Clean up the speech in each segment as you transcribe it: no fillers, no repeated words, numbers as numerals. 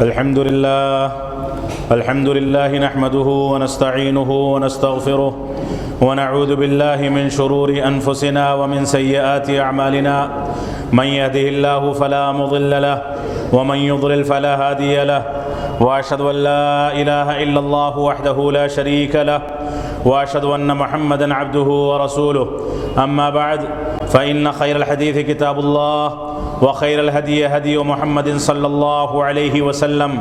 الحمد لله نحمده ونستعينه ونستغفره ونعوذ بالله من شرور أنفسنا ومن سيئات أعمالنا من يهده الله فلا مضل له ومن يضلل فلا هادي له وأشهد أن لا إله إلا الله وحده لا شريك له وأشهد أن محمدا عبده ورسوله أما بعد فإن خير الحديث كتاب الله وخير الهدي هدي محمد صلى الله عليه وسلم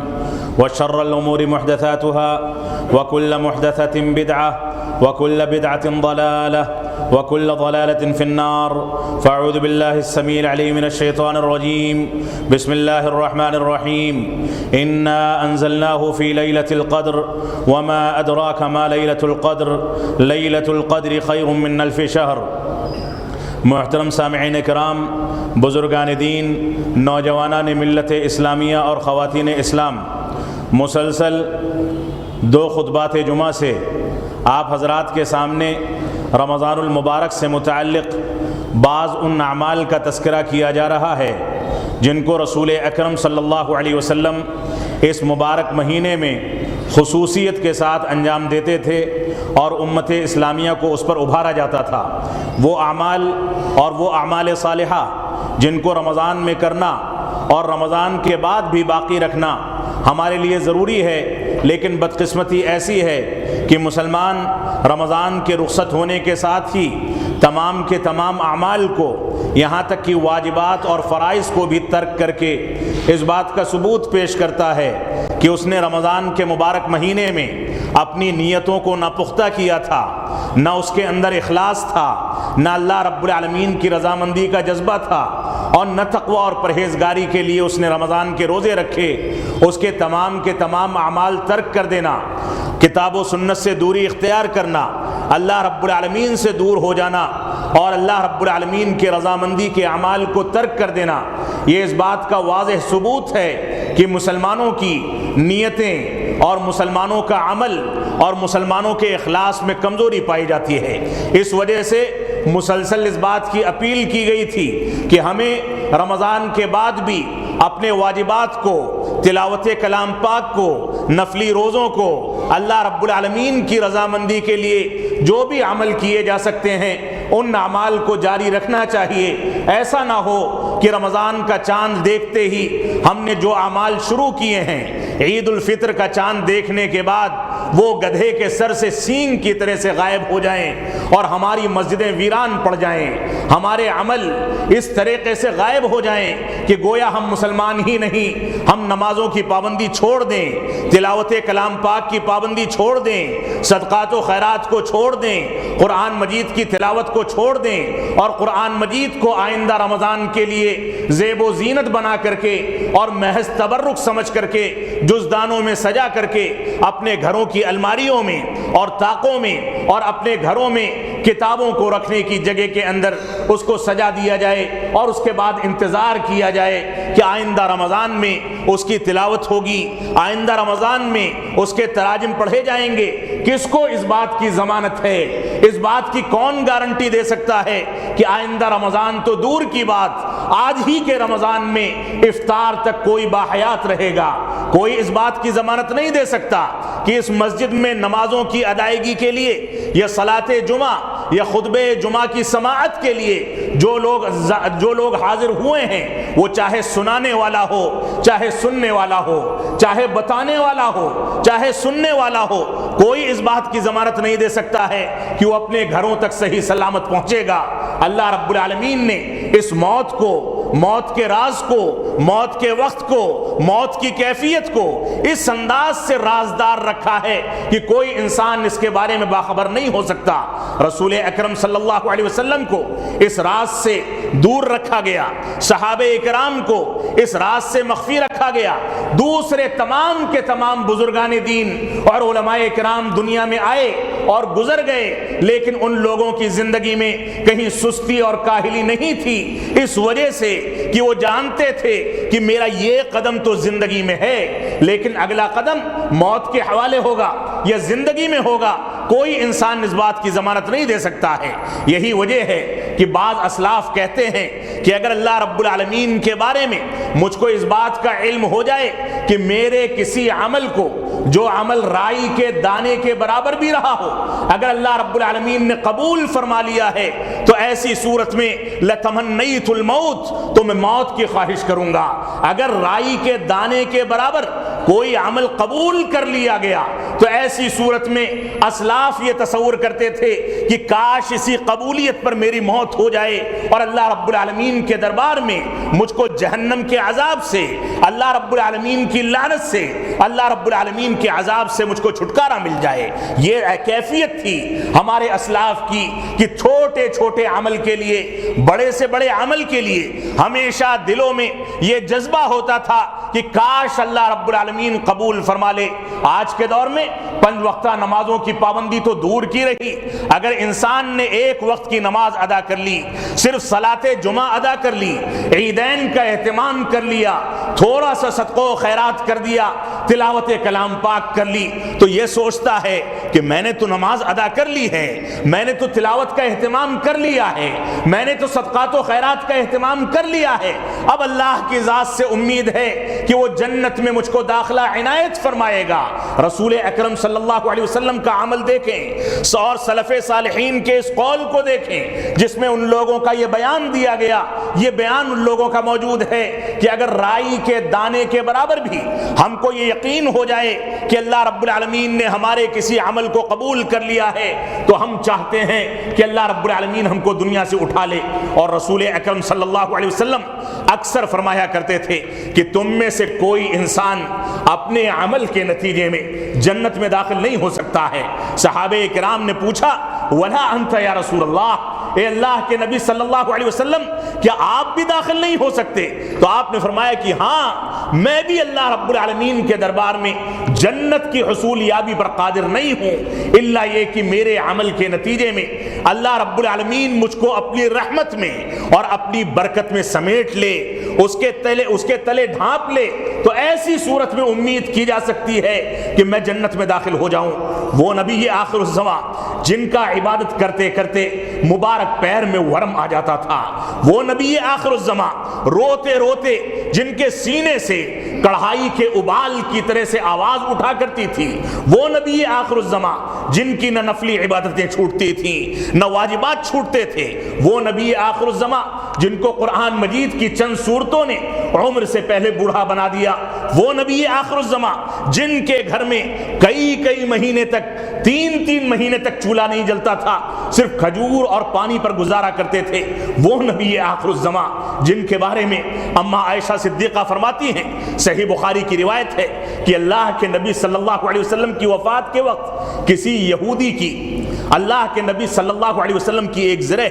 وشر الأمور محدثاتها وكل محدثة بدعة وكل بدعة ضلالة وكل ضلالة في النار فأعوذ بالله السميع العليم من الشيطان الرجيم بسم الله الرحمن الرحيم إنا أنزلناه في ليلة القدر وما أدراك ما ليلة القدر ليلة القدر خير من ألف شهر۔ محترم سامعین کرام، بزرگان دین، نوجوانان ملت اسلامیہ اور خواتین اسلام، مسلسل 2 خطبات جمعہ سے آپ حضرات کے سامنے رمضان المبارک سے متعلق بعض ان اعمال کا تذکرہ کیا جا رہا ہے جن کو رسول اکرم صلی اللہ علیہ وسلم اس مبارک مہینے میں خصوصیت کے ساتھ انجام دیتے تھے اور امت اسلامیہ کو اس پر ابھارا جاتا تھا۔ وہ اعمال اور وہ اعمال صالحہ جن کو رمضان میں کرنا اور رمضان کے بعد بھی باقی رکھنا ہمارے لیے ضروری ہے، لیکن بدقسمتی ایسی ہے کہ مسلمان رمضان کے رخصت ہونے کے ساتھ ہی تمام کے تمام اعمال کو، یہاں تک کہ واجبات اور فرائض کو بھی ترک کر کے اس بات کا ثبوت پیش کرتا ہے کہ اس نے رمضان کے مبارک مہینے میں اپنی نیتوں کو نہ پختہ کیا تھا، نہ اس کے اندر اخلاص تھا، نہ اللہ رب العالمین کی رضامندی کا جذبہ تھا، اور نہ تقوی اور پرہیزگاری کے لیے اس نے رمضان کے روزے رکھے۔ اس کے تمام اعمال ترک کر دینا، کتاب و سنت سے دوری اختیار کرنا، اللہ رب العالمین سے دور ہو جانا اور اللہ رب العالمین کے رضامندی کے اعمال کو ترک کر دینا، یہ اس بات کا واضح ثبوت ہے کہ مسلمانوں کی نیتیں اور مسلمانوں کا عمل اور مسلمانوں کے اخلاص میں کمزوری پائی جاتی ہے۔ اس وجہ سے مسلسل اس بات کی اپیل کی گئی تھی کہ ہمیں رمضان کے بعد بھی اپنے واجبات کو، تلاوت کلام پاک کو، نفلی روزوں کو، اللہ رب العالمین کی رضامندی کے لیے جو بھی عمل کیے جا سکتے ہیں ان اعمال کو جاری رکھنا چاہیے۔ ایسا نہ ہو کہ رمضان کا چاند دیکھتے ہی ہم نے جو اعمال شروع کیے ہیں، عید الفطر کا چاند دیکھنے کے بعد وہ گدھے کے سر سے سینگ کی طرح سے غائب ہو جائیں اور ہماری مسجدیں ویران پڑ جائیں، ہمارے عمل اس طریقے سے غائب ہو جائیں کہ گویا ہم مسلمان ہی نہیں، ہم نمازوں کی پابندی چھوڑ دیں، تلاوت کلام پاک کی پابندی چھوڑ دیں، صدقات و خیرات کو چھوڑ دیں، قرآن مجید کی تلاوت کو چھوڑ دیں اور قرآن مجید کو آئندہ رمضان کے لیے زیب و زینت بنا کر کے اور محض تبرک سمجھ کر کے جزدانوں میں سجا کر کے اپنے گھروں کی الماریوں میں اور طاقوں میں اور اپنے گھروں میں کتابوں کو رکھنے کی جگہ کے اندر اس کو سجا دیا جائے اور اس کے بعد انتظار کیا جائے کہ آئندہ رمضان میں اس کی تلاوت ہوگی، آئندہ رمضان میں اس کے تراجم پڑھے جائیں گے۔ کس کو اس بات کی ضمانت ہے؟ اس بات کی کون گارنٹی دے سکتا ہے کہ آئندہ رمضان تو دور کی بات، آج ہی کے رمضان میں افطار تک کوئی باحیات رہے گا؟ کوئی اس بات کی ضمانت نہیں دے سکتا کہ اس مسجد میں نمازوں کی ادائیگی کے لیے یا صلاۃ جمعہ یا خطبہ جمعہ کی سماعت کے لیے جو لوگ حاضر ہوئے ہیں، وہ چاہے سنانے والا ہو، چاہے سننے والا ہو، چاہے بتانے والا ہو، چاہے سننے والا ہو، کوئی اس بات کی ضمانت نہیں دے سکتا ہے کہ وہ اپنے گھروں تک صحیح سلامت پہنچے گا۔ اللہ رب العالمین نے اس موت کو، موت کے راز کو، موت کے وقت کو، موت کی کیفیت کو اس انداز سے رازدار رکھا ہے کہ کوئی انسان اس کے بارے میں باخبر نہیں ہو سکتا۔ رسول اکرم صلی اللہ علیہ وسلم کو اس راز سے دور رکھا گیا، صحابہ اکرام کو اس راز سے مخفی رکھا گیا، دوسرے تمام کے تمام بزرگان دین اور علماء اکرام دنیا میں آئے اور گزر گئے، لیکن ان لوگوں کی زندگی میں کہیں سستی اور کاہلی نہیں تھی، اس وجہ سے کہ وہ جانتے تھے کہ میرا یہ قدم تو زندگی میں ہے، لیکن اگلا قدم موت کے حوالے ہوگا یا زندگی میں ہوگا، کوئی انسان اس بات کی ضمانت نہیں دے سکتا ہے۔ یہی وجہ ہے کہ بعض اسلاف کہتے ہیں کہ اگر اللہ رب العالمین کے بارے میں مجھ کو اس بات کا علم ہو جائے کہ میرے کسی عمل کو جو عمل رائی کے دانے کے برابر بھی رہا ہو اگر اللہ رب العالمین نے قبول فرما لیا ہے تو ایسی صورت میں لتمنیت الموت تو میں موت کی خواہش کروں گا۔ اگر رائی کے دانے کے برابر کوئی عمل قبول کر لیا گیا تو ایسی صورت میں اسلاف یہ تصور کرتے تھے کہ کاش اسی قبولیت پر میری موت ہو جائے اور اللہ رب العالمین کے دربار میں مجھ کو جہنم کے عذاب سے، اللہ رب العالمین کی لعنت سے، اللہ رب العالمین کے عذاب سے مجھ کو چھٹکارا مل جائے۔ یہ کیفیت تھی ہمارے اسلاف کی کہ چھوٹے چھوٹے عمل کے لیے، بڑے سے بڑے عمل کے لیے ہمیشہ دلوں میں یہ جذبہ ہوتا تھا کہ کاش اللہ رب العالمین قبول فرما لے۔ آج کے دور میں 5 وقتہ نمازوں کی پابندی تو دور کی رہی، اگر انسان نے 1 وقت کی نماز ادا کر لی، صرف صلاۃ جمعہ ادا کر لی، عیدین کا اہتمام کر لیا، تھوڑا سا صدقہ و خیرات کر دیا، تلاوت کلام پاک کر لی، تو یہ سوچتا ہے کہ میں نے تو نماز ادا کر لی ہے، میں نے تو تلاوت کا اہتمام کر لیا ہے، میں نے تو صدقات و خیرات کا اہتمام کر لیا ہے، اب اللہ کی ذات سے امید ہے کہ وہ جنت میں مجھ کو داخلہ عنایت فرمائے گا۔ رسول اکرم صلی اللہ علیہ وسلم کا عمل دیکھیں اور سلف صالحین کے اس قول کو دیکھیں جس میں ان لوگوں کا یہ بیان دیا گیا، یہ بیان ان لوگوں کا موجود ہے کہ اگر رائی کے دانے کے برابر بھی ہم کو یہ یقین ہو جائے کہ اللہ رب العالمین نے ہمارے کسی عمل کو قبول کر لیا ہے تو ہم چاہتے ہیں کہ اللہ رب العالمین ہم کو دنیا سے اٹھا لے۔ اور رسول اکرم صلی اللہ علیہ وسلم اکثر فرمایا کرتے تھے کہ تم میں سے کوئی انسان اپنے عمل کے نتیجے میں جنت میں داخل نہیں ہو سکتا ہے۔ صحابہ کرام نے پوچھا ولا انت یا رسول اللہ، اے اللہ کے نبی صلی اللہ علیہ وسلم کیا آپ بھی داخل نہیں ہو سکتے؟ تو آپ نے فرمایا کہ ہاں میں بھی اللہ رب العالمین کے دربار میں جنت کی حصول یابی پر قادر نہیں ہوں الا یہ کہ میرے عمل کے نتیجے میں اللہ رب العالمین مجھ کو اپنی رحمت میں اور اپنی برکت میں سمیٹ لے، اس کے تلے ڈھانپ لے، تو ایسی صورت میں امید کی جا سکتی ہے کہ میں جنت میں داخل ہو جاؤں۔ وہ نبی آخر الزمان جن کا عبادت کرتے کرتے مبارک پیر میں ورم آ جاتا تھا، وہ نبی آخر الزمان روتے روتے جن کے سینے سے کڑھائی کے ابال کی طرح سے آواز اٹھا کرتی تھی، وہ نبی آخر الزمان جن کی نہ نفلی عبادتیں چھوٹتی تھیں نہ واجبات چھوٹتے تھے، وہ نبی آخر الزمان جن کو قرآن مجید کی چند سورتوں نے عمر سے پہلے بوڑھا بنا دیا، وہ نبی آخر الزمان جن کے گھر میں کئی مہینے تک 3 مہینے تک چولہا نہیں جلتا تھا، صرف کھجور اور پانی پر گزارا کرتے تھے، وہ نبی آخر الزمان جن کے بارے میں اما عائشہ صدیقہ فرماتی ہیں، صحیح بخاری کی روایت ہے کہ اللہ کے نبی صلی اللہ علیہ وسلم کی وفات کے وقت کسی یہودی کی، اللہ کے نبی صلی اللہ علیہ وسلم کی ایک زرہ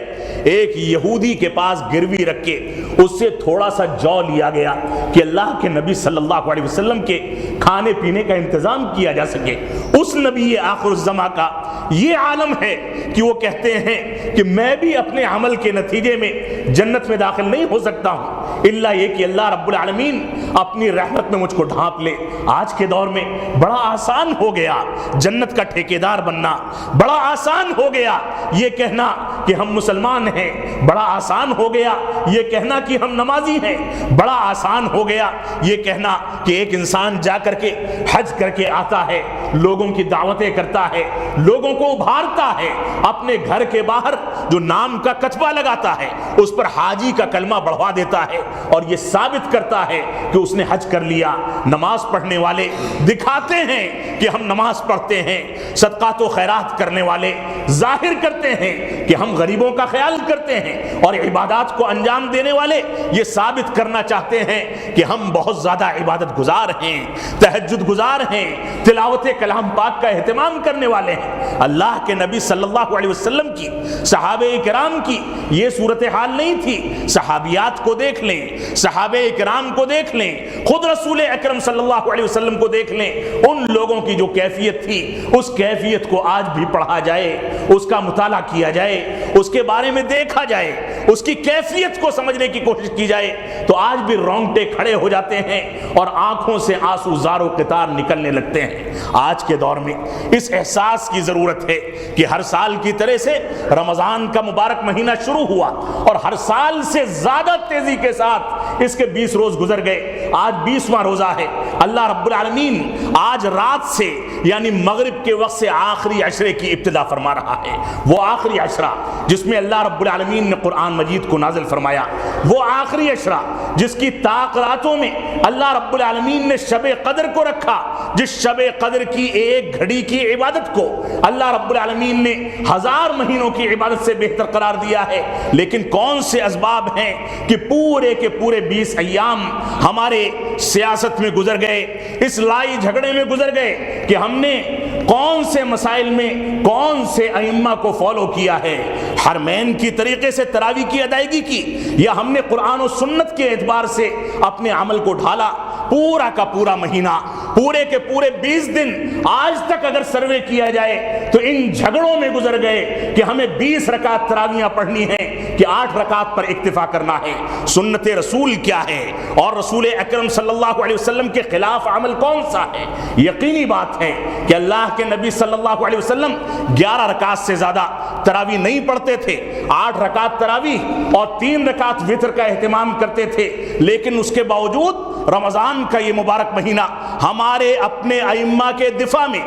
ایک یہودی کے پاس گروی رکھ کے اس سے تھوڑا سا جو لیا گیا کہ اللہ کے نبی صلی اللہ علیہ وسلم کے کھانے پینے کا انتظام کیا جا سکے۔ اس نبی آخر الزمان کا یہ عالم ہے کہ وہ کہتے ہیں کہ میں بھی اپنے عمل کے نتیجے میں جنت میں داخل نہیں ہو سکتا ہوں الا یہ کہ اللہ رب العالمین اپنی رحمت میں مجھ کو ڈھانپ لے۔ آج کے دور میں بڑا آسان ہو گیا جنت کا ٹھیکیدار بننا، بڑا آسان ہو گیا یہ کہنا کہ ہم مسلمان ہیں، بڑا آسان ہو گیا یہ کہنا کہ ہم نمازی ہیں، بڑا آسان ہو گیا یہ کہنا کہ ایک انسان جا کر کے حج کر کے آتا ہے، لوگوں کی دعوتیں کرتا ہے، لوگوں کو ابھارتا ہے، اپنے گھر کے باہر جو نام کا کتبہ لگاتا ہے اس پر حاجی کا کلمہ بڑھوا دیتا ہے اور یہ ثابت کرتا ہے کہ اس نے حج کر لیا۔ نماز پڑھنے والے دکھاتے ہیں کہ ہم نماز پڑھتے ہیں، صدقات و خیرات کرنے والے ظاہر کرتے ہیں کہ ہم غریبوں کا خیال کرتے ہیں، اور عبادات کو انجام دینے والے یہ ثابت کرنا چاہتے ہیں کہ ہم بہت زیادہ عبادت گزار ہیں، تہجد گزار ہیں، تلاوت کلام پاک کا اہتمام کرنے والے ہیں۔ اللہ کے نبی صلی اللہ علیہ وسلم کی، صحابہ کرام کی یہ صورتحال نہیں تھی۔ صحابیات کو دیکھ لیں، صحابہ کرام کو دیکھ لیں، خود رسول اکرم صلی اللہ علیہ وسلم کو دیکھ لیں، ان لوگوں کی جو کیفیت تھی اس کیفیت کو آج بھی پڑھا جائے، اس کا مطالعہ کیا جائے، اس کے بارے میں دیکھا جائے, اس کی کیفیت کو سمجھنے کی کوشش کی جائے, تو آج بھی رونگٹے کھڑے ہو جاتے ہیں اور آنکھوں سے آنسو زار و قطار نکلنے لگتے ہیں. آج کے دور میں اس احساس کی ضرورت ہے کہ ہر سال کی طرح سے رمضان کا مبارک مہینہ شروع ہوا اور ہر سال سے زیادہ تیزی کے ساتھ اس کے 20 روز گزر گئے. آج 20واں روزہ ہے. اللہ رب العالمین آج رات سے یعنی مغرب کے وقت سے آخری عشرے کی ابتدا فرما رہا ہے. وہ آخری عشرہ جس میں اللہ رب العالمین نے قرآن مجید کو نازل فرمایا, وہ آخری عشرہ جس کی طاق راتوں میں اللہ رب العالمین نے شب قدر کو رکھا, جس شب قدر کی ایک گھڑی کی عبادت کو اللہ رب العالمین نے 1000 مہینوں کی عبادت سے بہتر قرار دیا ہے. لیکن کون سے اسباب ہیں کہ پورے کے پورے 20 ایام ہمارے سیاست میں گزر گئے, اس لڑائی جھگڑے میں گزر گئے کہ ہم نے کون سے مسائل میں کون سے ائمہ کو فالو کیا ہے, حرمین کی طریقے سے تراویح کی ادائیگی کی, یا ہم نے قرآن و سنت کے اعتبار سے اپنے عمل کو ڈھالا. پورا کا پورا مہینہ, پورے کے پورے 20 دن آج تک اگر سروے کیا جائے تو ان جھگڑوں میں گزر گئے کہ ہمیں 20 رکعت تراویحیں پڑھنی ہیں کہ 8 رکعت پر اکتفا کرنا ہے. سنت رسول کیا ہے اور رسول اکرم صلی اللہ علیہ وسلم کے خلاف عمل کون سا ہے؟ یقینی بات ہے کہ اللہ کے نبی صلی اللہ علیہ وسلم 11 رکعت سے زیادہ تراویح نہیں پڑھتے تھے, 8 رکعت تراویح اور 3 رکعت وتر کا اہتمام کرتے تھے. لیکن اس کے باوجود رمضان کا یہ مبارک مہینہ ہمارے اپنے ائمہ کے دفاع میں,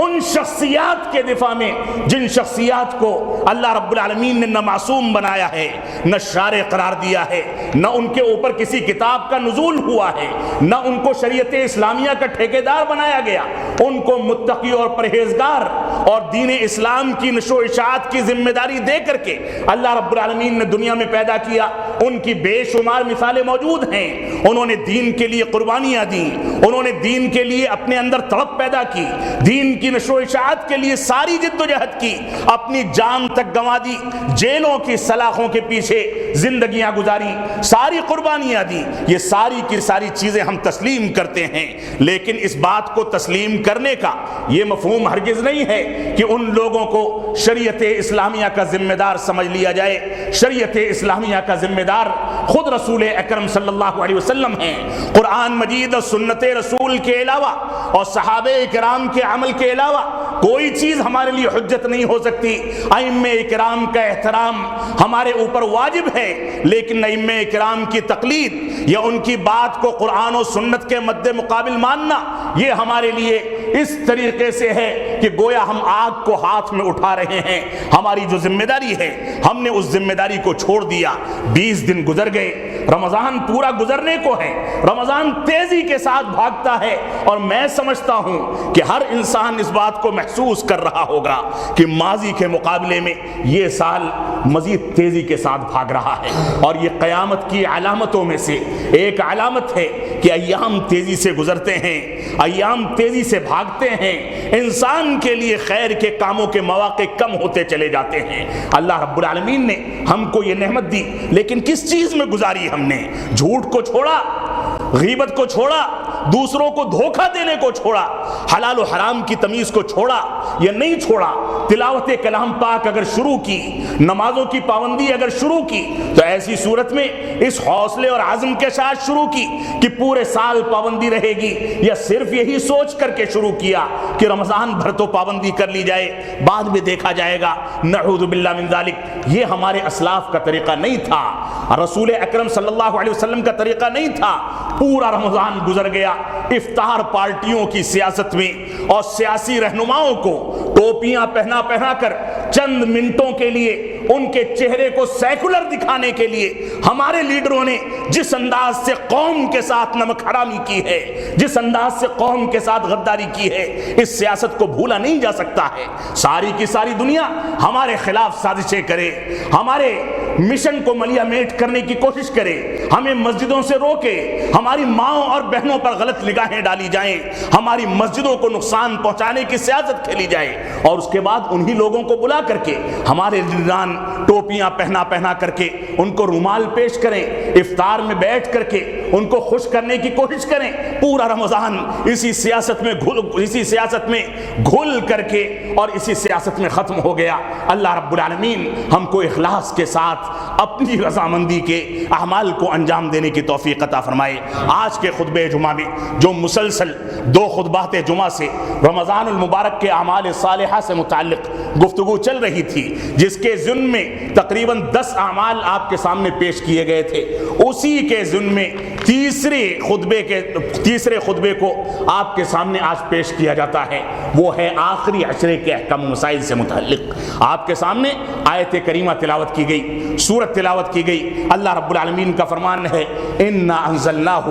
ان شخصیات کے دفاع میں جن شخصیات کو اللہ رب العالمین نے نہ معصوم بنایا ہے, نہ شارع قرار دیا ہے, نہ ان کے اوپر کسی کتاب کا نزول ہوا ہے, نہ ان کو شریعت اسلامیہ کا ٹھیکیدار بنایا گیا, ان کو متقی اور پرہیزگار اور دین اسلام کی نشو و اشاعت کی ذمہ داری دے کر کے اللہ رب العالمین نے دنیا میں پیدا کیا. ان کی بے شمار مثالیں موجود ہیں. انہوں نے دین کے لیے قربانیاں دیں, انہوں نے دین کے لیے اپنے اندر تڑپ پیدا کی, دین کی نشو و اشاعت کے لیے ساری جد و جہد کی, اپنی جان تک گنوا دی, جیلوں کی سلاخوں کے پیچھے زندگیاں گزاری, ساری قربانیاں دی. یہ ساری کی ساری چیزیں ہم تسلیم کرتے ہیں, لیکن اس بات کو تسلیم کرنے کا یہ مفہوم ہرگز نہیں ہے کہ ان لوگوں کو شریعت اسلامیہ کا ذمہ دار سمجھ لیا جائے. شریعت اسلامیہ کا ذمہ دار خود رسول اکرم صلی اللہ علیہ وسلم ہیں. قرآن مجید اور سنت رسول کے علاوہ اور صحابہ کرام کے عمل کے علاوہ کوئی چیز ہمارے لیے حجت نہیں ہو سکتی. ائمہ کرام کا احترام ہمارے اوپر واجب ہے, لیکن ائمہ کرام کی تقلید یا ان کی بات کو قرآن و سنت کے مد مقابل ماننا یہ ہمارے لیے اس طریقے سے ہے کہ گویا ہم آگ کو ہاتھ میں اٹھا رہے ہیں. ہماری جو ذمہ داری ہے ہم نے اس ذمہ داری کو چھوڑ دیا. 20 دن گزر گئے, رمضان پورا گزرنے کو ہے, رمضان تیزی کے ساتھ بھاگتا ہے, اور میں سمجھتا ہوں کہ ہر انسان اس بات کو محسوس کر رہا ہوگا کہ ماضی کے مقابلے میں یہ سال مزید تیزی کے ساتھ بھاگ رہا ہے. اور یہ قیامت کی علامتوں میں سے ایک علامت ہے کہ ایام تیزی سے گزرتے ہیں, ایام تیزی سے بھاگتے ہیں, انسان کے لیے خیر کے کاموں کے مواقع کم ہوتے چلے جاتے ہیں. اللہ رب العالمین نے ہم کو یہ نعمت دی, لیکن کس چیز میں گزاری ہم نے؟ جھوٹ کو چھوڑا, غیبت کو چھوڑا, دوسروں کو دھوکہ دینے کو چھوڑا, حلال و حرام کی تمیز کو چھوڑا یا نہیں چھوڑا؟ تلاوت کلام پاک اگر شروع کی, نمازوں کی پابندی اگر شروع کی, تو ایسی صورت میں اس حوصلے اور عزم کے ساتھ شروع کی کہ پورے سال پابندی رہے گی, یا صرف یہی سوچ کر کے شروع کیا کہ رمضان بھر تو پابندی کر لی جائے, بعد میں دیکھا جائے گا؟ نعوذ باللہ من ذالک. یہ ہمارے اسلاف کا طریقہ نہیں تھا, رسول اکرم صلی اللہ علیہ وسلم کا طریقہ نہیں تھا. پورا رمضان گزر گیا افطار پارٹیوں کی سیاست میں, اور سیاسی رہنماؤں کو ٹوپیاں پہنا پہنا کر چند منٹوں کے لیے ان کے چہرے کو سیکولر دکھانے کے لیے ہمارے لیڈروں نے جس انداز سے قوم کے ساتھ نمک حرامی کی ہے, جس انداز سے قوم کے ساتھ غداری کی ہے, اس سیاست کو بھولا نہیں جا سکتا ہے. ساری کی ساری دنیا ہمارے خلاف سازشیں کرے, ہمارے مشن کو ملیا میٹ کرنے کی کوشش کرے، ہمیں مسجدوں سے روکے، ہماری ماؤں اور بہنوں پر غلط نگاہیں ڈالی جائیں، ہماری مسجدوں کو نقصان پہنچانے کی سیاست کھیلی جائے، اور اس کے بعد انہی لوگوں کو بلا کر کے ہمارے لیڈران ٹوپیاں پہنا کر کے ان کو رومال پیش کریں، افطار میں بیٹھ کر کے ان کو خوش کرنے کی کوشش کریں۔ پورا رمضان اسی سیاست میں گھل کر کے اور اسی سیاست میں ختم ہو گیا۔ اللہ رب العالمین ہم کو اخلاص کے ساتھ اپنی رضامندی کے اعمال کو انجام دینے کی توفیق عطا فرمائے۔ آج کے خطبہ جمعہ میں جو مسلسل 2 خطبات جمعہ سے رمضان المبارک کے اعمال صالحہ سے متعلق گفتگو چل رہی تھی، جس کے ضمن میں تقریباً 10 اعمال آپ کے سامنے پیش کیے گئے تھے، اسی کے ضمن میں تیسرے خطبے کو آپ کے سامنے آج پیش کیا جاتا ہے، وہ ہے آخری عشرے کے احکام و مسائل سے متعلق۔ آپ کے سامنے آیت کریمہ تلاوت کی گئی، سورت تلاوت کی گئی۔ اللہ رب العالمین کا فرمان ہے انا انزلناہ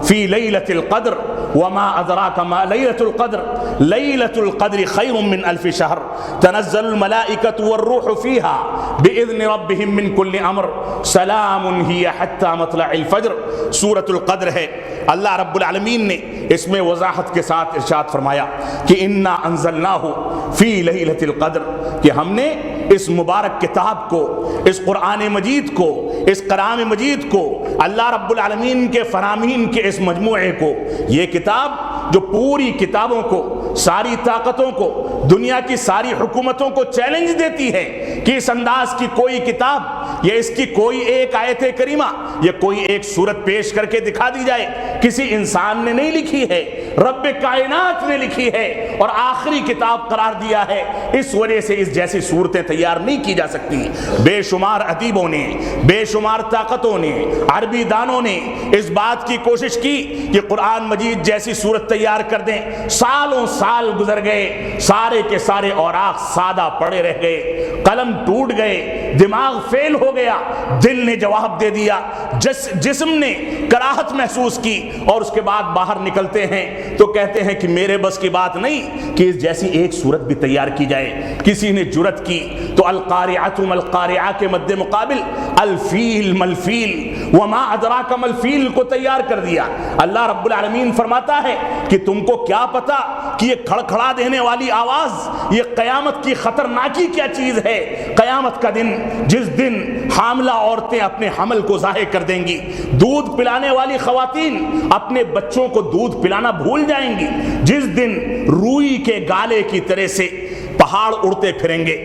فی لیلۃ القدر وما ادراک ما لیلۃ القدر لیلۃ القدر خیر من الف شہر تنزل الملائکۃ والروح فیہا باذن ربہم من کل امر سلام ہی حتی مطلع الفجر۔ سورۃ القدر ہے۔ اللہ رب العالمین نے اس میں وضاحت کے ساتھ ارشاد فرمایا کہ انا انزلناہ فی لیلۃ القدر، کہ ہم نے اس مبارک کتاب کو، اس قرآن مجید کو، اس کلام مجید کو، اللہ رب العالمین کے فرامین کے اس مجموعے کو، یہ کتاب جو پوری کتابوں کو، ساری طاقتوں کو، دنیا کی ساری حکومتوں کو چیلنج دیتی ہے کہ اس انداز کی کوئی کتاب یا اس کی کوئی ایک آیت کریمہ یا کوئی ایک سورت پیش کر کے دکھا دی جائے، کسی انسان نے نہیں لکھی ہے، رب کائنات نے لکھی ہے اور آخری کتاب قرار دیا ہے۔ اس وجہ سے اس جیسی صورتیں تیار نہیں کی جا سکتی۔ بے شمار ادیبوں نے، بے شمار طاقتوں نے، عربی دانوں نے اس بات کی کوشش کی کہ قرآن مجید جیسی صورت تیار کر دیں، سالوں سال گزر گئے، سارے کے سارے اوراق سادہ پڑے رہ گئے، قلم ٹوٹ گئے، دماغ فیل ہو گیا، دل نے جواب دے دیا، جسم نے کراہت محسوس کی، اور اس کے بعد باہر نکلتے ہیں تو کہتے ہیں کہ میرے بس کی بات نہیں کہ اس جیسی ایک صورت بھی تیار کی جائے۔ کسی نے جرت کی تو القارعۃ ما القارعہ کے مد مقابل الفیل ملفیل وما ادراک ملفیل کو تیار کر دیا۔ اللہ رب العالمین فرماتا ہے کہ تم کو کیا پتا کہ یہ کھڑکھڑا دینے والی آواز، یہ قیامت کی خطرناکی کیا چیز ہے؟ قیامت کا دن، جس دن حاملہ عورتیں اپنے حمل کو ظاہر کر دیں گی، دودھ پلانے والی خواتین اپنے بچوں کو دودھ پلانا بھول جائیں گی، جس دن روئی کے گالے کی طرح سے پہاڑ اڑتے پھریں گے۔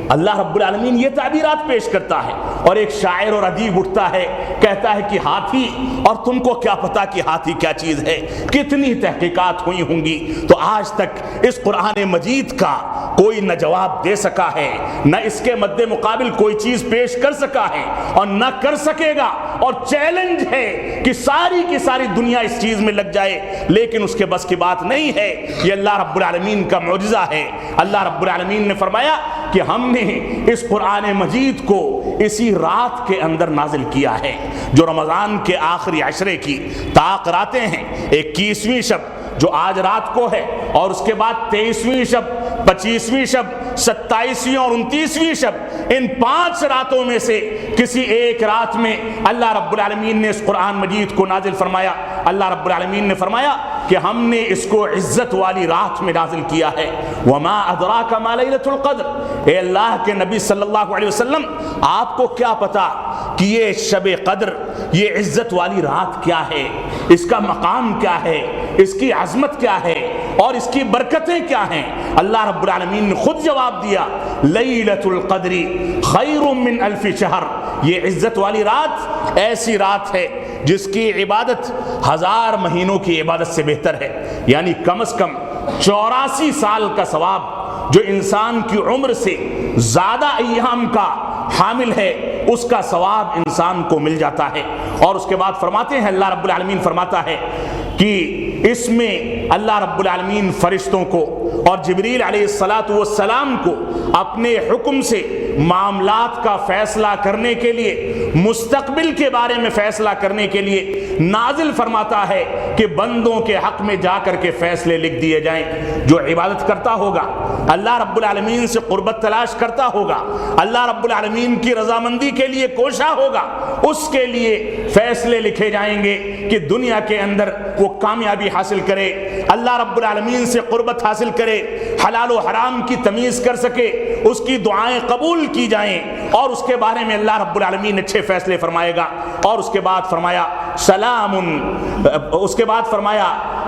اللہ رب العالمین یہ تعبیرات پیش کرتا ہے، اور ایک شاعر اور ادیب اٹھتا ہے، کہتا ہے کہ ہاتھی، اور تم کو کیا پتا کہ ہاتھی کیا چیز ہے؟ کتنی تحقیقات ہوئی ہوں گی، تو آج تک اس قرآن مجید کا کوئی نہ جواب دے سکا ہے، نہ اس کے مد مقابل کوئی چیز پیش کر سکا ہے، اور نہ کر سکے گا، اور چیلنج ہے کہ ساری کی ساری دنیا اس چیز میں لگ جائے، لیکن اس کے بس کی بات نہیں ہے۔ یہ اللہ رب العالمین کا معجزہ ہے۔ اللہ رب العالمین نے فرمایا کہ ہم نے اس قرآن مجید کو اسی رات کے اندر نازل کیا ہے، جو رمضان کے آخری عشرے کی طاق راتیں ہیں، 21ویں شب جو آج رات کو ہے، اور اس کے بعد 23ویں شب، 25ویں شب، 27ویں اور 29ویں شب، ان 5 راتوں میں سے کسی ایک رات میں اللہ رب العالمین نے اس قرآن مجید کو نازل فرمایا۔ اللہ رب العالمین نے فرمایا کہ ہم نے اس کو عزت والی رات میں نازل کیا ہے۔ وما ادراک ما لیلۃ القدر، اے اللہ کے نبی صلی اللہ علیہ وسلم، آپ کو کیا پتا کہ یہ شب قدر، یہ عزت والی رات کیا ہے، اس کا مقام کیا ہے، اس کی عظمت کیا ہے، اور اس کی برکتیں کیا ہیں؟ اللہ رب العالمین نے خود جواب دیا، لیلۃ القدر خیر من الف شہر، یہ عزت والی رات ایسی رات ہے جس کی عبادت 1000 مہینوں کی عبادت سے بہتر ہے، یعنی کم از کم 84 سال کا ثواب جو انسان کی عمر سے زیادہ ایام کا حامل ہے، اس کا ثواب انسان کو مل جاتا ہے۔ اور اس کے بعد فرماتے ہیں، اللہ رب العالمین فرماتا ہے کہ اس میں اللہ رب العالمین فرشتوں کو اور جبریل علیہ السلام کو اپنے حکم سے معاملات کا فیصلہ کرنے کے لیے، مستقبل کے بارے میں فیصلہ کرنے کے لیے نازل فرماتا ہے۔ کہ بندوں کے حق میں جا کر کے فیصلے لکھ دیے جائیں۔ جو عبادت کرتا ہوگا، اللہ رب العالمین سے قربت تلاش کرتا ہوگا، اللہ رب العالمین کی رضامندی کے لیے کوشاں ہوگا، اس کے لیے فیصلے لکھے جائیں گے کہ دنیا کے اندر وہ کامیابی حاصل کرے، اللہ رب العالمین سے قربت حاصل کرے، حلال و حرام کی تمیز کر سکے، اس کی دعائیں قبول کی جائیں، اور اس کے بارے میں اللہ رب العالمین اچھے فیصلے فرمائے گا۔ اور اس کے بعد فرمایا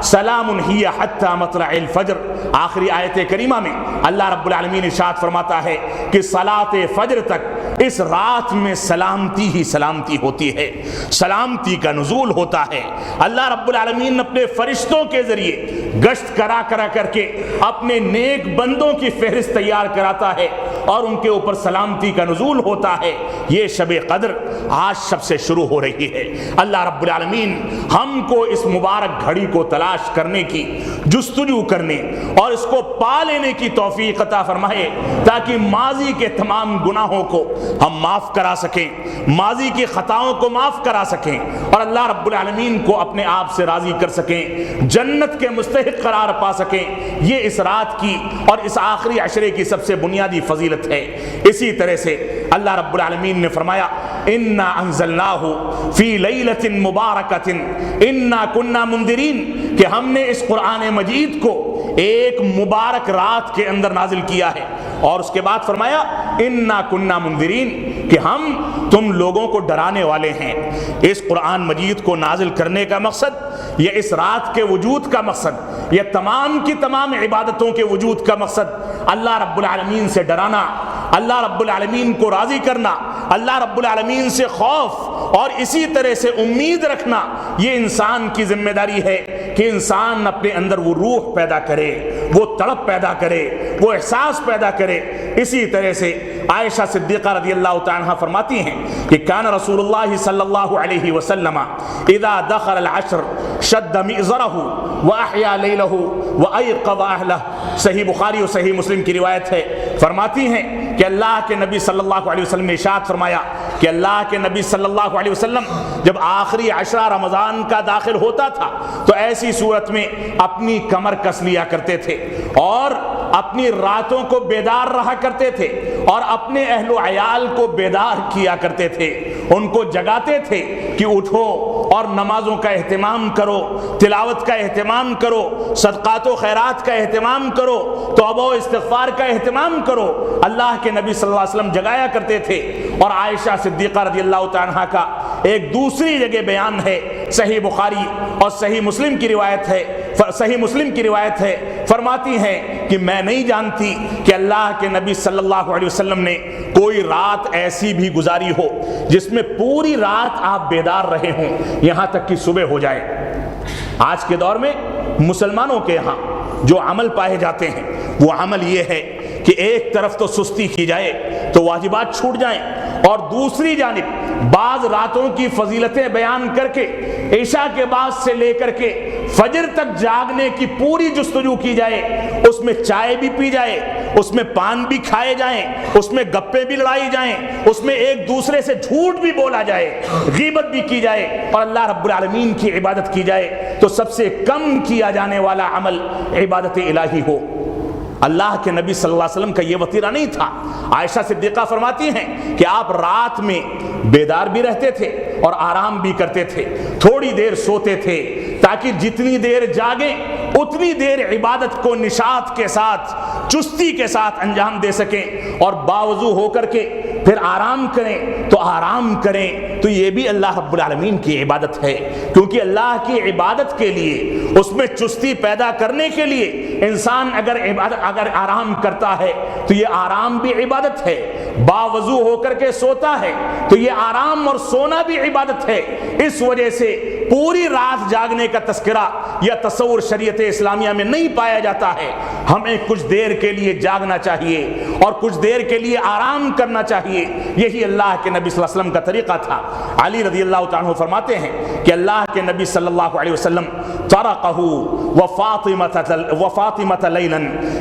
سلام ہی حتی مطلع الفجر۔ آخری آیت کریمہ میں اللہ رب العالمین ارشاد فرماتا ہے کہ صلاۃ فجر تک اس رات میں سلامتی ہی سلامتی ہوتی ہے، سلامتی کا نزول ہوتا ہے۔ اللہ رب العالمین اپنے فرشتوں کے ذریعے گشت کرا کر کے اپنے نیک بندوں کی فہرست تیار کراتا ہے اور ان کے اوپر سلامتی کا نزول ہوتا ہے۔ یہ شب قدر آج شب سے شروع ہو رہی ہے۔ اللہ رب العالمین ہم کو اس مبارک گھڑی کو تلاش کرنے کی، جستجو کرنے اور اس کو پا لینے کی توفیق عطا فرمائے، تاکہ ماضی کے تمام گناہوں کو ہم معاف کرا سکیں، ماضی کی خطاؤں کو معاف کرا سکیں، اور اللہ رب العالمین کو اپنے آپ سے راضی کر سکیں، جنت کے مستحق قرار پا سکیں۔ یہ اس رات کی اور اس آخری عشرے کی سب سے بنیادی فضیلت ہے۔ اسی طرح سے اللہ رب العالمین نے فرمایا انا انزلناہ فی لیلۃ مبارکۃ انا کنا منذرین، کہ ہم نے اس قرآن مجید کو ایک مبارک رات کے اندر نازل کیا ہے، اور اس کے بعد فرمایا انا کنا منذرین، کہ ہم تم لوگوں کو ڈرانے والے ہیں۔ اس قرآن مجید کو نازل کرنے کا مقصد، یہ اس رات کے وجود کا مقصد، یہ تمام کی تمام عبادتوں کے وجود کا مقصد اللہ رب العالمین سے ڈرانا، اللہ رب العالمین کو راضی کرنا، اللہ رب العالمین سے خوف اور اسی طرح سے امید رکھنا۔ یہ انسان کی ذمہ داری ہے کہ انسان اپنے اندر وہ روح پیدا کرے، وہ تڑپ پیدا کرے، وہ احساس پیدا کرے۔ اسی طرح سے عائشہ صدیقہ رضی اللہ تعالی عنہ فرماتی ہیں کہ کان رسول اللہ صلی اللہ علیہ وسلم اذا دخل العشر شد مئزرہ واحیا لیلہ وایقظ اہلہ۔ صحیح بخاری اور صحیح مسلم کی روایت ہے، فرماتی ہیں کہ اللہ کے نبی صلی اللہ علیہ وسلم نے ارشاد فرمایا کہ اللہ کے نبی صلی اللہ علیہ وسلم جب آخری عشرہ رمضان کا داخل ہوتا تھا تو ایسی صورت میں اپنی کمر کس لیا کرتے تھے اور اپنی راتوں کو بیدار رہا کرتے تھے اور اپنے اہل و عیال کو بیدار کیا کرتے تھے، ان کو جگاتے تھے کہ اٹھو اور نمازوں کا اہتمام کرو، تلاوت کا اہتمام کرو، صدقات و خیرات کا اہتمام کرو، توبہ و استغفار کا اہتمام کرو۔ اللہ کے نبی صلی اللہ علیہ وسلم جگایا کرتے تھے۔ اور عائشہ صدیقہ رضی اللہ تعالی عنہا کا ایک دوسری جگہ بیان ہے، صحیح بخاری اور صحیح مسلم کی روایت ہے، فرماتی ہیں کہ میں نہیں جانتی کہ اللہ کے نبی صلی اللہ علیہ وسلم نے کوئی رات ایسی بھی گزاری ہو جس میں پوری رات آپ بیدار رہے ہوں یہاں تک کہ صبح ہو جائے۔ آج کے دور میں مسلمانوں کے یہاں جو عمل پائے جاتے ہیں وہ عمل یہ ہے کہ ایک طرف تو سستی کی جائے تو واجبات چھوٹ جائیں، اور دوسری جانب بعض راتوں کی فضیلتیں بیان کر کے عشاء کے بعد سے لے کر کے فجر تک جاگنے کی پوری جستجو کی جائے، اس میں چائے بھی پی جائے، اس میں پان بھی کھائے جائیں، اس میں گپے بھی لڑائی جائیں، اس میں ایک دوسرے سے جھوٹ بھی بولا جائے، غیبت بھی کی جائے اور اللہ رب العالمین کی عبادت کی جائے، تو سب سے کم کیا جانے والا عمل عبادت الہی ہو۔ اللہ کے نبی صلی اللہ علیہ وسلم کا یہ وطیرہ نہیں تھا۔ عائشہ صدیقہ فرماتی ہیں کہ آپ رات میں بیدار بھی رہتے تھے اور آرام بھی کرتے تھے، تھوڑی دیر سوتے تھے تاکہ جتنی دیر جاگیں اتنی دیر عبادت کو نشاط کے ساتھ، چستی کے ساتھ انجام دے سکیں، اور باوضو ہو کر کے پھر آرام کریں تو آرام کریں۔ تو یہ بھی اللہ رب العالمین کی عبادت ہے، کیونکہ اللہ کی عبادت کے لیے، اس میں چستی پیدا کرنے کے لیے انسان اگر آرام کرتا ہے تو یہ آرام بھی عبادت ہے، باوضو ہو کر کے سوتا ہے تو یہ آرام اور سونا بھی عبادت ہے۔ اس وجہ سے پوری رات جاگنے کا تذکرہ یا تصور شریعت اسلامیہ میں نہیں پایا جاتا ہے۔ ہمیں کچھ دیر کے لیے جاگنا چاہیے اور کچھ دیر کے لیے آرام کرنا چاہیے، یہی اللہ کے نبی صلی اللہ علیہ وسلم کا طریقہ تھا۔ علی رضی اللہ تعالیٰ عنہ فرماتے ہیں کہ اللہ کے نبی صلی اللہ علیہ وسلم طرقہ وفاطمہ لیلا،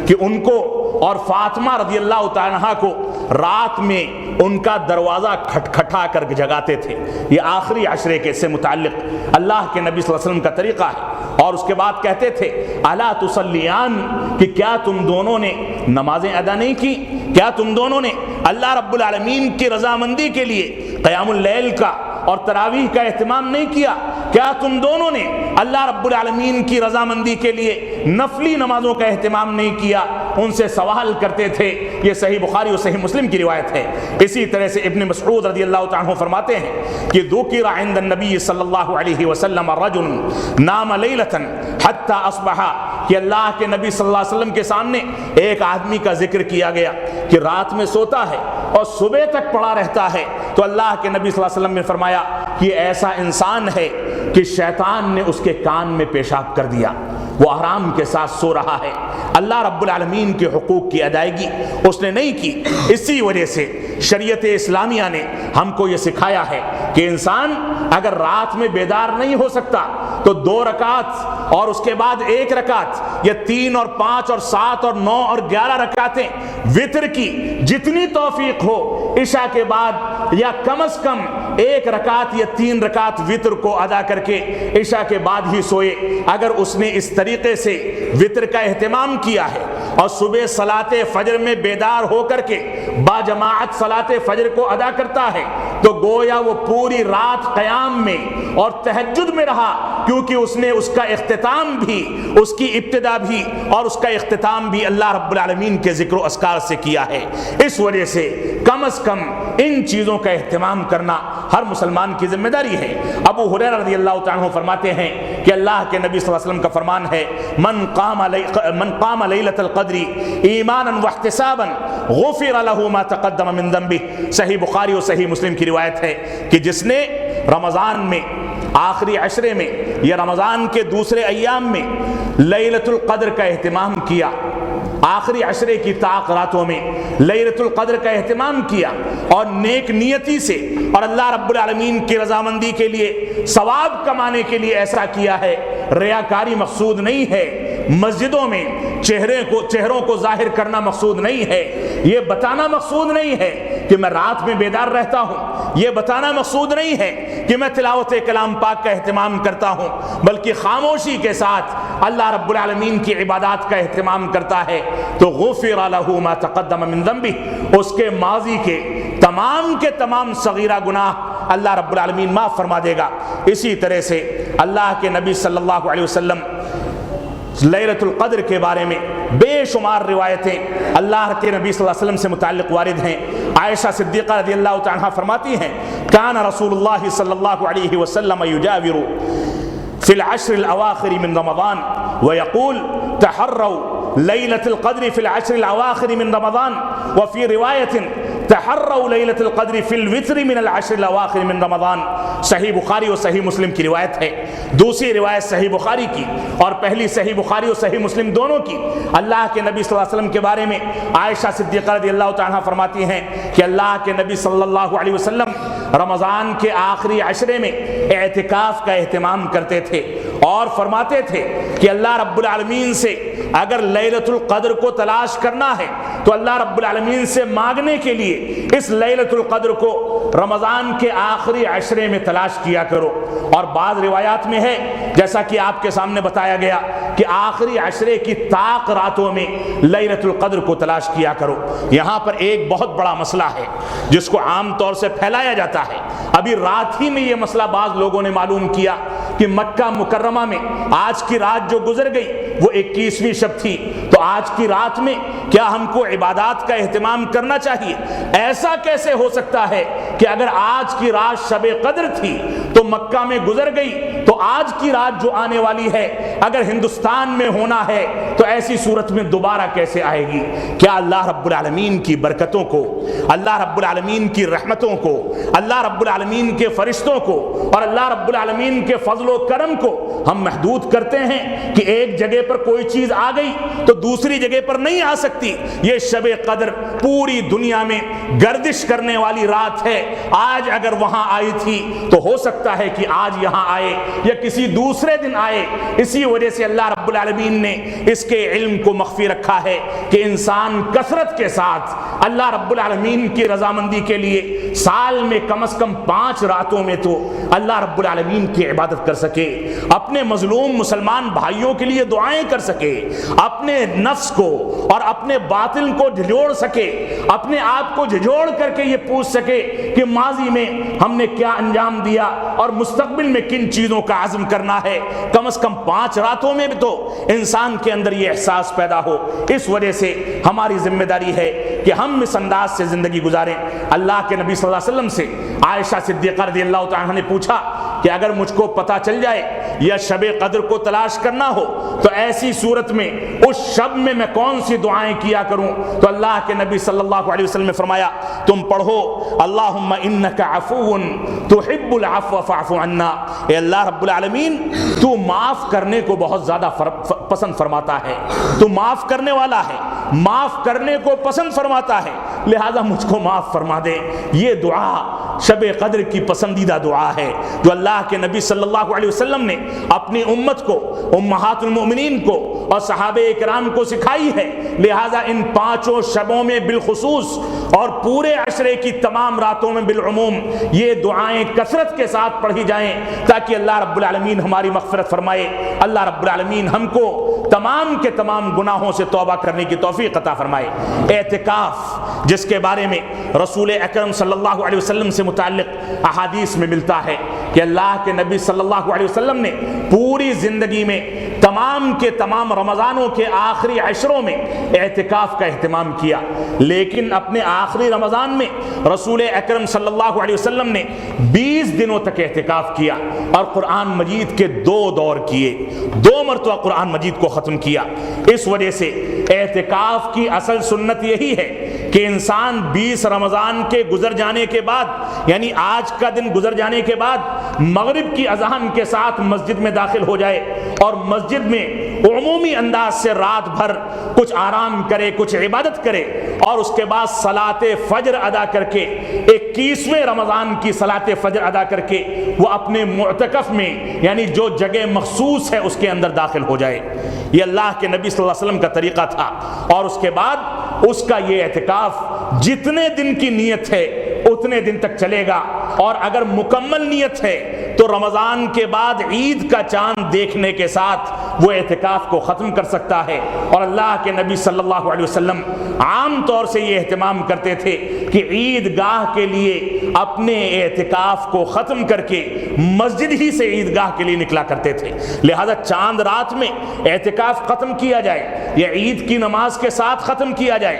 کہ ان کو اور فاطمہ رضی اللہ تعالیٰ عنہا کو رات میں ان کا دروازہ کھٹکھٹا کر جگاتے تھے۔ یہ آخری عشرے کے سے متعلق اللہ کے نبی صلی اللہ علیہ وسلم کا طریقہ ہے۔ اور اس کے بعد کہتے تھے الا تصلیان، کہ کیا تم دونوں نے نمازیں ادا نہیں کی؟ کیا تم دونوں نے اللہ رب العالمین کی رضامندی کے لیے قیام اللیل کا اور تراویح کا اہتمام نہیں کیا؟ کیا تم دونوں نے اللہ رب العالمین کی رضامندی کے لیے نفلی نمازوں کا اہتمام نہیں کیا؟ ان سے سوال کرتے تھے۔ یہ صحیح بخاری اور صحیح مسلم کی روایت ہے۔ اسی طرح سے ابن مسعود رضی اللہ تعالیٰ عنہ فرماتے ہیں کہ ذکر عند النبی صلی اللہ علیہ وسلم رجل نام لیلۃ حتی اصبح، کہ اللہ کے نبی صلی اللہ علیہ وسلم کے سامنے ایک آدمی کا ذکر کیا گیا کہ رات میں سوتا ہے اور صبح تک پڑا رہتا ہے۔ تو اللہ کے نبی صلی اللہ علیہ وسلم نے فرمایا کہ یہ ایسا انسان ہے کہ شیطان نے اس کے کان میں پیشاب کر دیا، وہ آرام کے ساتھ سو رہا ہے، اللہ رب العالمین کے حقوق کی ادائیگی اس نے نہیں کی۔ اسی وجہ سے شریعت اسلامیہ نے ہم کو یہ سکھایا ہے کہ انسان اگر رات میں بیدار نہیں ہو سکتا تو 2 رکعت اور اس کے بعد 1 رکعت یا 3 اور 5 اور 7 اور 9 اور 11 رکعتیں وتر کی جتنی توفیق ہو عشاء کے بعد، یا کم از کم 1 رکعت یا 3 رکعت وتر کو ادا کر کے عشاء کے بعد ہی سوئے۔ اگر اس نے اس طریقے سے وتر کا اہتمام کیا ہے اور صبح صلاۃ فجر میں بیدار ہو کر کے باجماعت صلاۃ فجر کو ادا کرتا ہے تو گویا وہ پوری رات قیام میں اور تہجد میں رہا، کیونکہ اس نے اس کا اختتام بھی، اس کی ابتدا بھی اور اس کا اختتام بھی اللہ رب العالمین کے ذکر و اذکار سے کیا ہے۔ اس وجہ سے کم از کم ان چیزوں کا اہتمام کرنا ہر مسلمان کی ذمہ داری ہے۔ ابو ہریرہ رضی اللہ تعالیٰ عنہ فرماتے ہیں کہ اللہ کے نبی صلی اللہ علیہ وسلم کا فرمان ہے من قام لیلۃ القدر ایمانا واحتسابا غفر له ما تقدم من ذنبه۔ صحیح بخاری اور صحیح مسلم کی روایت ہے کہ جس نے رمضان میں آخری عشرے میں یا رمضان کے دوسرے ایام میں لیلۃ القدر کا اہتمام کیا، آخری عشرے کی طاق راتوں میں لیلۃ القدر کا اہتمام کیا اور نیک نیتی سے اور اللہ رب العالمین کی رضامندی کے لیے ثواب کمانے کے لیے ایسا کیا ہے، ریاکاری مقصود نہیں ہے، مسجدوں میں چہروں کو ظاہر کرنا مقصود نہیں ہے، یہ بتانا مقصود نہیں ہے کہ میں رات میں بیدار رہتا ہوں، یہ بتانا مقصود نہیں ہے کہ میں تلاوت کلام پاک کا اہتمام کرتا ہوں، بلکہ خاموشی کے ساتھ اللہ رب العالمین کی عبادات کا اہتمام کرتا ہے تو غفر له ما تقدم من ذنبه، اس کے ماضی کے تمام صغیرہ گناہ اللہ رب العالمین معاف فرما دے گا۔ اسی طرح سے اللہ کے نبی صلی اللہ علیہ وسلم لیلۃ القدر کے بارے میں بے شمار روایتیں اللہ کے نبی صلی اللہ علیہ وسلم سے متعلق وارد ہیں۔ عائشہ صدیقہ رضی اللہ تعالیٰ عنہا فرماتی ہیں کان رسول اللہ صلی اللہ علیہ وسلم یجاور فی العشر الاواخر من رمضان ویقول تحروا لیلۃ القدر فی العشر الاواخر من رمضان وفی روایت تحروا لیلۃ القدر فی الوتر من العشر الاواخر من رمضان۔ صحیح بخاری اور صحیح مسلم کی روایت ہے۔ دوسری روایت صحیح بخاری کی اور پہلی صحیح بخاری اور صحیح مسلم دونوں کی اللہ کے نبی صلی اللہ علیہ وسلم کے بارے میں عائشہ صدیقہ رضی اللہ تعالیٰ عنہ فرماتی ہیں کہ اللہ کے نبی صلی اللہ علیہ وسلم رمضان کے آخری عشرے میں اعتکاف کا اہتمام کرتے تھے اور فرماتے تھے کہ اللہ رب العالمین سے اگر لیلۃ القدر کو تلاش کرنا ہے تو اللہ رب العالمین سے مانگنے کے لیے اس لیلۃ القدر کو رمضان کے آخری عشرے میں تلاش کیا کرو۔ اور بعض روایات میں ہے جیسا کہ آپ کے سامنے بتایا گیا کہ آخری عشرے کی طاق راتوں میں لیلۃ القدر کو تلاش کیا کرو۔ یہاں پر ایک بہت بڑا مسئلہ ہے جس کو عام طور سے پھیلایا جاتا ہے۔ ابھی رات ہی میں یہ مسئلہ بعض لوگوں نے معلوم کیا کہ مکہ مکرمہ میں آج کی رات جو گزر گئی وہ 21ویں شب تھی، تو آج کی رات میں کیا ہم کو عبادات کا اہتمام کرنا چاہیے؟ ایسا کیسے ہو سکتا ہے کہ اگر آج کی رات شب قدر تھی تو مکہ میں گزر گئی تو آج کی رات جو آنے والی ہے اگر ہندوستان میں ہونا ہے تو ایسی صورت میں دوبارہ کیسے آئے گی؟ کیا اللہ رب العالمین کی برکتوں کو، اللہ رب العالمین کی رحمتوں کو، اللہ رب العالمین کے فرشتوں کو اور اللہ رب العالمین کے فضل و کرم کو ہم محدود کرتے ہیں کہ ایک جگہ پر کوئی چیز آ گئی تو دوسری جگہ پر نہیں آ سکتی؟ یہ شب قدر پوری دنیا میں گردش کرنے والی رات ہے، آج اگر وہاں آئی تھی تو ہو سکتا سکتا ہے کہ آج یہاں آئے یا کسی دوسرے دن آئے. اسی وجہ سے اللہ رب العالمین نے اس کے علم کو مخفی رکھا ہے کہ انسان کثرت کے ساتھ اللہ رب العالمین کی رضامندی کے لیے سال میں کم از کم 5 راتوں میں تو اللہ رب العالمین کی عبادت کر سکے, اپنے مظلوم مسلمان بھائیوں کے لیے دعائیں کر سکے, اپنے نفس کو اور اپنے باطل کو جھجوڑ سکے, اپنے آپ کو جھجوڑ کر کے یہ پوچھ سکے کہ ماضی میں ہم نے کیا انجام دیا اور مستقبل میں کن چیزوں کا عزم کرنا ہے. کم از کم 5 راتوں میں بھی تو انسان کے اندر یہ احساس پیدا ہو. اس وجہ سے ہماری ذمہ داری ہے کہ ہم اس انداز سے زندگی گزاریں. اللہ کے نبی صلی اللہ علیہ وسلم سے عائشہ صدیقہ رضی اللہ تعالیٰ عنہ نے پوچھا کہ اگر مجھ کو پتہ چل جائے یا شب قدر کو تلاش کرنا ہو تو ایسی صورت میں اس شب میں کون سی دعائیں کیا کروں؟ تو اللہ کے نبی صلی اللہ علیہ وسلم نے فرمایا تم پڑھو اللہم انک عفو تحب العفو فاعف عنا. اے اللہ رب العالمین تو معاف کرنے کو بہت زیادہ پسند فرماتا ہے, تو معاف کرنے والا ہے, معاف کرنے کو پسند فرماتا ہے, لہذا مجھ کو معاف فرما دے. یہ دعا شب قدر کی پسندیدہ دعا ہے جو اللہ کے نبی صلی اللہ علیہ وسلم نے اپنی امت کو, امہات المؤمنین کو اور صحابہ کرام کو سکھائی ہے. لہذا ان 5 شبوں میں بالخصوص اور پورے عشرے کی تمام راتوں میں بالعموم یہ دعائیں کثرت کے ساتھ پڑھی جائیں تاکہ اللہ رب العالمین ہماری مغفرت فرمائے. اللہ رب العالمین ہم کو تمام کے تمام گناہوں سے توبہ کرنے کی توفیق عطا فرمائے. اعتکاف جس کے بارے میں رسول اکرم صلی اللہ علیہ وسلم سے متعلق احادیث میں ملتا ہے کہ اللہ کے نبی صلی اللہ علیہ وسلم نے پوری زندگی میں تمام کے تمام رمضانوں کے آخری عشروں میں اعتکاف کا اہتمام کیا, لیکن اپنے آخری رمضان میں رسول اکرم صلی اللہ علیہ وسلم نے 20 دنوں تک اعتکاف کیا اور قرآن مجید کے 2 دور کیے, 2 مرتبہ قرآن مجید کو ختم کیا. اس وجہ سے اعتکاف کی اصل سنت یہی ہے کہ انسان 20 رمضان کے گزر جانے کے بعد یعنی آج کا دن گزر جانے کے بعد مغرب کی اذان کے ساتھ مسجد میں داخل ہو جائے اور مسجد میں عمومی انداز سے رات بھر کچھ آرام کرے, کچھ عبادت کرے اور اس کے بعد صلاۃ فجر ادا کر کے 21ویں رمضان کی صلاۃ فجر ادا کر کے وہ اپنے معتکف میں یعنی جو جگہ مخصوص ہے اس کے اندر داخل ہو جائے. یہ اللہ کے نبی صلی اللہ علیہ وسلم کا طریقہ تھا اور اس کے بعد اس کا یہ اعتکاف جتنے دن کی نیت ہے اتنے دن تک چلے گا, اور اگر مکمل نیت ہے تو رمضان کے بعد عید کا چاند دیکھنے کے ساتھ وہ اعتکاف کو ختم کر سکتا ہے. اور اللہ کے نبی صلی اللہ علیہ وسلم عام طور سے یہ اہتمام کرتے تھے کہ عید گاہ کے لیے اپنے اعتکاف کو ختم کر کے مسجد ہی سے عید گاہ کے لیے نکلا کرتے تھے. لہذا چاند رات میں اعتکاف ختم کیا جائے یا عید کی نماز کے ساتھ ختم کیا جائے,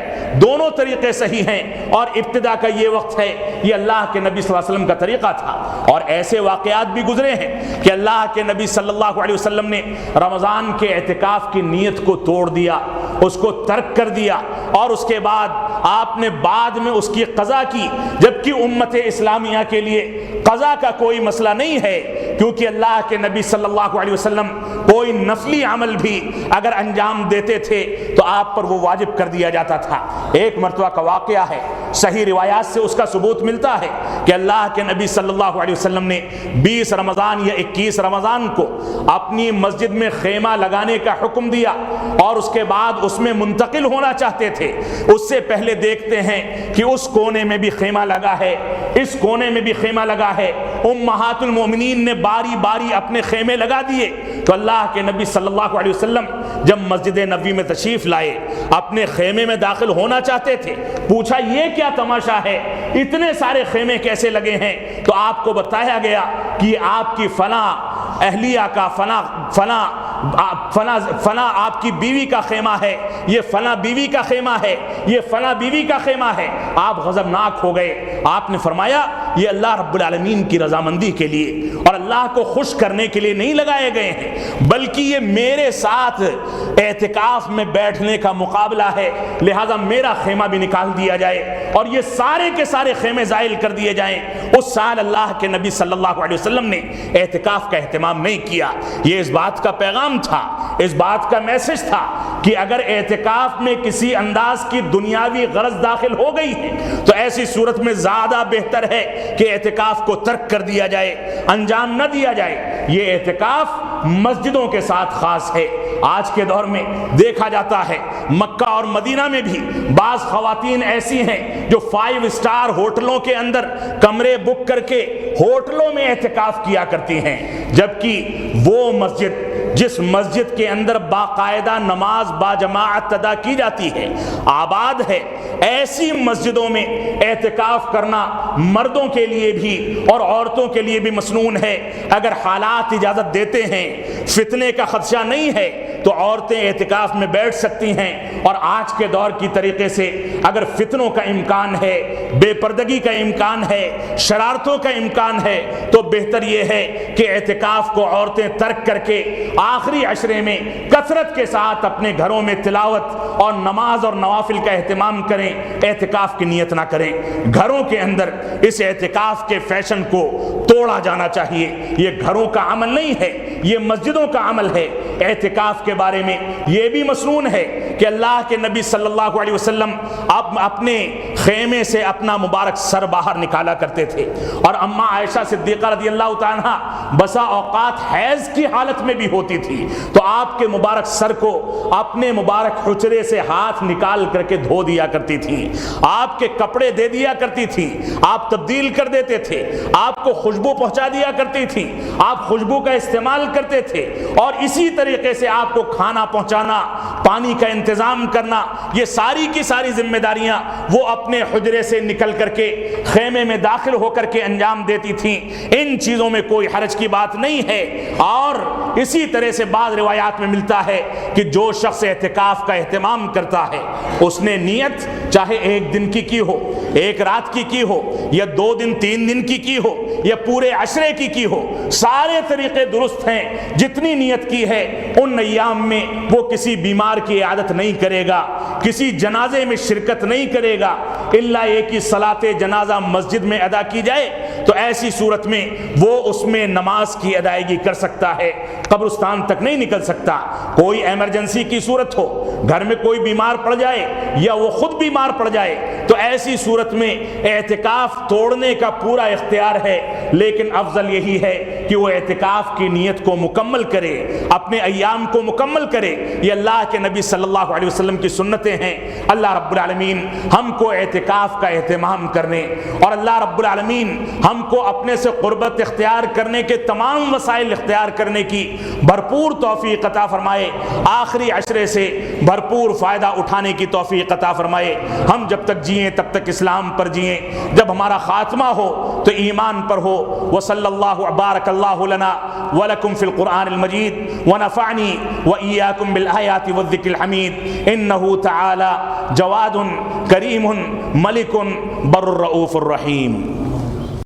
دونوں طریقے صحیح ہیں اور ابتدا کا یہ وقت ہے یہ اللہ کے نبی صلی اللہ علیہ وسلم کا طریقہ تھا. اور ایسے واقعات بھی گزرے ہیں کہ اللہ کے نبی صلی اللہ علیہ وسلم نے رمضان کے اعتکاف کی نیت کو توڑ دیا, اس کو ترک کر دیا اور اس کے بعد آپ نے بعد میں اس کی قضا کی, جبکہ امت اسلامیہ کے لیے قضا کا کوئی مسئلہ نہیں ہے کیونکہ اللہ کے نبی صلی اللہ علیہ وسلم کوئی نفلی عمل بھی اگر انجام دیتے تھے تو آپ پر وہ واجب کر دیا جاتا تھا. ایک مرتبہ کا واقعہ ہے, صحیح روایات سے اس کا ثبوت ملتا ہے کہ اللہ کے نبی صلی اللہ علیہ وسلم نے 20 رمضان یا 21 رمضان کو اپنی مسجد میں خیمہ لگانے کا حکم دیا اور اس کے بعد اس میں منتقل ہونا چاہتے تھے. اس سے پہلے دیکھتے ہیں کہ اس کونے میں بھی خیمہ لگا ہے, اس کونے میں بھی خیمہ لگا ہے. امہات المومنین نے باری باری اپنے خیمے لگا دیے تو اللہ کے نبی صلی اللہ علیہ وسلم جب مسجد نبوی میں تشریف لائے اپنے خیمے میں داخل ہونا چاہتے تھے, پوچھا یہ کیا تماشا ہے, اتنے سارے خیمے کیسے لگے ہیں؟ تو آپ کو بتایا گیا کہ یہ آپ کی فلاں اہلیہ کا فلاں آپ کی بیوی کا خیمہ ہے, یہ فلاں بیوی کا خیمہ ہے, یہ فلاں بیوی کا خیمہ ہے. آپ غضبناک ہو گئے. آپ نے فرمایا یہ اللہ رب العالمین کی رضامندی کے لیے اور اللہ کو خوش کرنے کے لیے نہیں لگائے گئے ہیں, بلکہ یہ میرے ساتھ اعتکاف میں بیٹھنے کا مقابلہ ہے, لہذا میرا خیمہ بھی نکال دیا جائے اور یہ سارے کے سارے خیمے زائل کر دیے جائیں. اس سال اللہ کے نبی صلی اللہ علیہ وسلم نے اعتکاف کا اہتمام نہیں کیا. یہ اس بات کا پیغام تھا, اس بات کا میسج تھا کہ اگر اعتکاف میں کسی انداز کی دنیاوی غرض داخل ہو گئی ہے تو ایسی صورت میں زیادہ بہتر ہے کہ اعتکاف کو ترک کر دیا جائے، انجام نہ دیا جائے۔ یہ اعتکاف مسجدوں کے ساتھ خاص ہے۔ آج کے دور میں دیکھا جاتا ہے مکہ اور مدینہ میں بھی بعض خواتین ایسی ہیں جو 5 اسٹار ہوٹلوں کے اندر کمرے بک کر کے ہوٹلوں میں اعتکاف کیا کرتی ہیں، جبکہ وہ مسجد جس مسجد کے اندر باقاعدہ نماز باجماعت ادا کی جاتی ہے، آباد ہے، ایسی مسجدوں میں اعتکاف کرنا مردوں کے لیے بھی اور عورتوں کے لیے بھی مسنون ہے۔ اگر حالات اجازت دیتے ہیں، فتنے کا خدشہ نہیں ہے، تو عورتیں اعتکاف میں بیٹھ سکتی ہیں۔ اور آج کے دور کی طریقے سے اگر فتنوں کا امکان ہے، بے پردگی کا امکان ہے، شرارتوں کا امکان ہے، تو بہتر یہ ہے کہ اعتکاف کو عورتیں ترک کر کے آخری عشرے میں کثرت کے ساتھ اپنے گھروں میں تلاوت اور نماز اور نوافل کا اہتمام کریں، اعتکاف کی نیت نہ کریں۔ گھروں کے اندر اس اعتکاف کے فیشن کو توڑا جانا چاہیے۔ یہ گھروں کا عمل نہیں ہے، یہ مسجدوں کا عمل ہے۔ اعتکاف کے بارے میں یہ بھی مسنون ہے کہ اللہ کے نبی صلی اللہ علیہ وسلم اپنے خیمے سے اپنا مبارک سر باہر نکالا کرتے تھے، اور اماں عائشہ صدیقہ رضی اللہ تعالیٰ عنہ بسا اوقات حیض کی حالت میں بھی ہوتی تھی، تو آپ کے مبارک سر کو اپنے مبارک حجرے سے ہاتھ نکال کر کے دھو دیا کرتی تھی، آپ کے کپڑے دے دیا کرتی تھی، آپ تبدیل کر دیتے تھے، آپ کو خوشبو پہنچا دیا کرتی تھی، آپ خوشبو کا استعمال کرتے تھے، اور اسی طریقے سے آپ کو کھانا پہنچانا، پانی کا انتظام کرنا، یہ ساری کی ساری ذمہ داریاں وہ اپنے حجرے سے نکل کر کے خیمے میں داخل ہو کر کے انجام دیتی تھیں۔ ان چیزوں میں کوئی حرج کی بات نہیں ہے۔ اور اسی طرح سے بعض روایات میں ملتا ہے کہ جو شخص اعتکاف کا اہتمام کرتا ہے، اس نے نیت چاہے 1 دن کی ہو، 1 رات کی ہو، یا 2 دن 3 دن کی ہو، یا پورے عشرے کی ہو، سارے طریقے درست ہیں۔ جتنی نیت کی ہے ان ایام میں وہ کسی بیمار کی عیادت نہیں کرے گا، کسی جنازے میں شرکت نہیں کرے گا، الا یہ کہ صلاۃ جنازہ مسجد میں ادا کی جائے، تو ایسی صورت میں وہ اس میں نماز کی ادائیگی کر سکتا ہے، قبرستان تک نہیں نکل سکتا۔ کوئی ایمرجنسی کی صورت ہو، گھر میں کوئی بیمار پڑ جائے یا وہ خود بیمار پڑ جائے، تو ایسی صورت میں اعتکاف توڑنے کا پورا اختیار ہے، لیکن افضل یہی ہے کہ وہ اعتکاف کی نیت کو مکمل کرے، اپنے ایام کو مکمل کرے۔ یہ اللہ کے نبی صلی اللہ علیہ وسلم کی سنتیں ہیں۔ اللہ رب العالمین ہم کو اعتکاف کا اہتمام کرنے، اور اللہ رب العالمین ہم کو اپنے سے قربت اختیار کرنے کے تمام وسائل اختیار کرنے کی بھرپور توفیق عطا فرمائے، آخری عشرے سے بھرپور فائدہ اٹھانے کی توفیق عطا فرمائے۔ ہم جب تک جئیں تب تک اسلام پر جئیں، جب ہمارا خاتمہ ہو تو ایمان پر ہو۔ وصلی اللہ بارک اللہ لنا ولکم فی القرآن المجید ونفعنی وإیاکم بالآیات والذکر الحمید، انہ تعالی جواد کریم ملک بر الرؤوف الرحیم۔